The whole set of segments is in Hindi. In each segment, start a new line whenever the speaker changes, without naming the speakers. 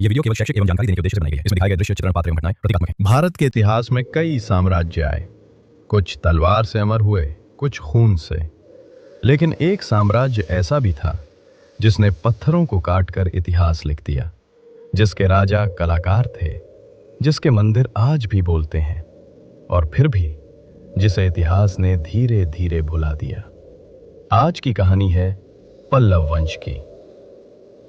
ये वीडियो केवल शैक्षिक एवं जानकारी देने के उद्देश्य से बनाई गई है। इसमें दिखाए गए दृश्य, चित्रण, पात्र एवं घटनाएं प्रतीकात्मक हैं।
भारत के इतिहास में कई साम्राज्य आए, कुछ तलवार से अमर हुए, कुछ खून से। लेकिन एक साम्राज्य ऐसा भी था जिसने पत्थरों को काटकर इतिहास लिख दिया, जिसके राजा कलाकार थे, जिसके मंदिर आज भी बोलते हैं, और फिर भी जिसे इतिहास ने धीरे धीरे भुला दिया। आज की कहानी है पल्लव वंश की।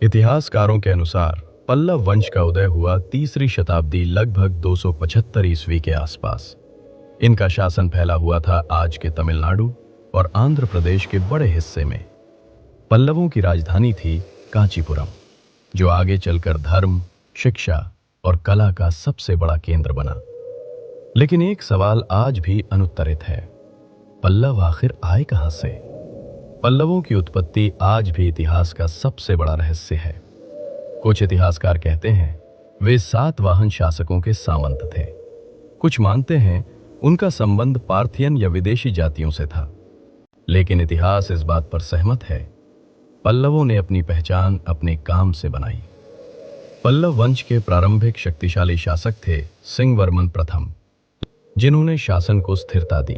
इतिहासकारों के अनुसार पल्लव वंश का उदय हुआ तीसरी शताब्दी लगभग 275 ईस्वी के आसपास। इनका शासन फैला हुआ था आज के तमिलनाडु और आंध्र प्रदेश के बड़े हिस्से में। पल्लवों की राजधानी थी कांचीपुरम, जो आगे चलकर धर्म, शिक्षा और कला का सबसे बड़ा केंद्र बना। लेकिन एक सवाल आज भी अनुत्तरित है, पल्लव आखिर आए कहां से? पल्लवों की उत्पत्ति आज भी इतिहास का सबसे बड़ा रहस्य है। कुछ इतिहासकार कहते हैं वे सातवाहन शासकों के सामंत थे। कुछ मानते हैं उनका संबंध पार्थियन या विदेशी जातियों से था। लेकिन इतिहास इस बात पर सहमत है, पल्लवों ने अपनी पहचान अपने काम से बनाई। पल्लव वंश के प्रारंभिक शक्तिशाली शासक थे सिंहवर्मन प्रथम, जिन्होंने शासन को स्थिरता दी।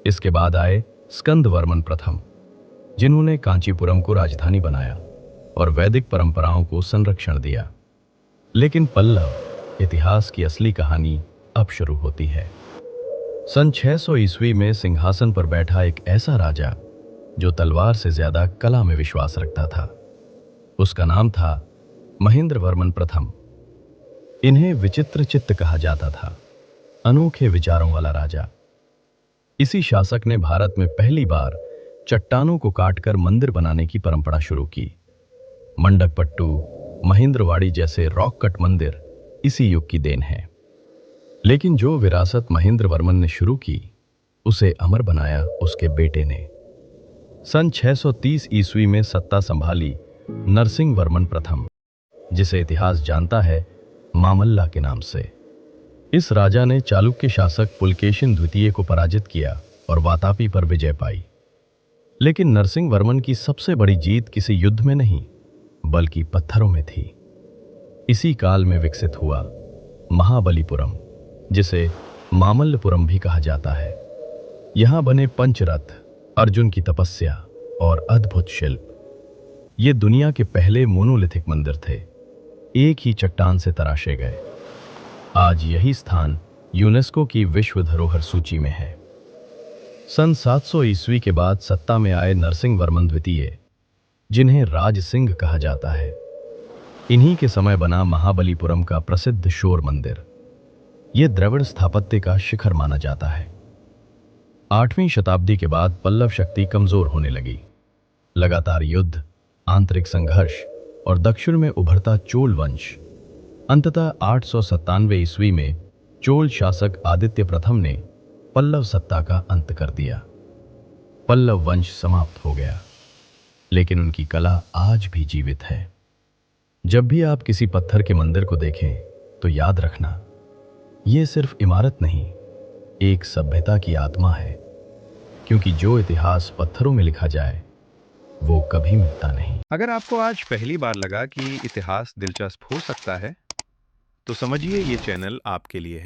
इसके बाद आए स्कंदवर्मन प्रथम, जिन्होंने कांचीपुरम को राजधानी बनाया और वैदिक परंपराओं को संरक्षण दिया। लेकिन पल्लव इतिहास की असली कहानी अब शुरू होती है। सन 600 ईस्वी में सिंहासन पर बैठा एक ऐसा राजा जो तलवार से ज्यादा कला में विश्वास रखता था। उसका नाम था महेंद्रवर्मन प्रथम। इन्हें विचित्र चित्त कहा जाता था, अनोखे विचारों वाला राजा। इसी शासक ने भारत में पहली बार चट्टानों को काटकर मंदिर बनाने की परंपरा शुरू की। मंडकपट्टू, महेंद्रवाड़ी जैसे रॉक कट मंदिर इसी युग की देन है। लेकिन जो विरासत महेंद्रवर्मन ने शुरू की, उसे अमर बनाया उसके बेटे ने। सन 630 ईस्वी में सत्ता संभाली नरसिंहवर्मन प्रथम, जिसे इतिहास जानता है मामल्ला के नाम से। इस राजा ने चालुक्य शासक पुलकेशिन द्वितीय को पराजित किया और वातापी पर विजय पाई। लेकिन नरसिंहवर्मन की सबसे बड़ी जीत किसी युद्ध में नहीं, बल्कि पत्थरों में थी। इसी काल में विकसित हुआ महाबलीपुरम, जिसे मामल्लपुरम भी कहा जाता है। यहां बने पंचरथ, अर्जुन की तपस्या और अद्भुत शिल्प। ये दुनिया के पहले मोनोलिथिक मंदिर थे, एक ही चट्टान से तराशे गए। आज यही स्थान यूनेस्को की विश्व धरोहर सूची में है। सन 700 ईस्वी के बाद सत्ता में आए नरसिंहवर्मन द्वितीय, जिन्हें राज सिंह कहा जाता है। इन्हीं के समय बना महाबलीपुरम का प्रसिद्ध शोर मंदिर। यह द्रविड़ स्थापत्य का शिखर माना जाता है। 8वीं शताब्दी के बाद पल्लव शक्ति कमजोर होने लगी। लगातार युद्ध, आंतरिक संघर्ष और दक्षिण में उभरता चोल वंश। अंततः 897 ईस्वी में चोल शासक आदित्य प्रथम ने पल्लव सत्ता का अंत कर दिया। पल्लव वंश समाप्त हो गया, लेकिन उनकी कला आज भी जीवित है। जब भी आप किसी पत्थर के मंदिर को देखें तो याद रखना, यह सिर्फ इमारत नहीं, एक सभ्यता की आत्मा है। क्योंकि जो इतिहास पत्थरों में लिखा जाए वो कभी मिटता नहीं।
अगर आपको आज पहली बार लगा कि इतिहास दिलचस्प हो सकता है, तो समझिए ये चैनल आपके लिए है।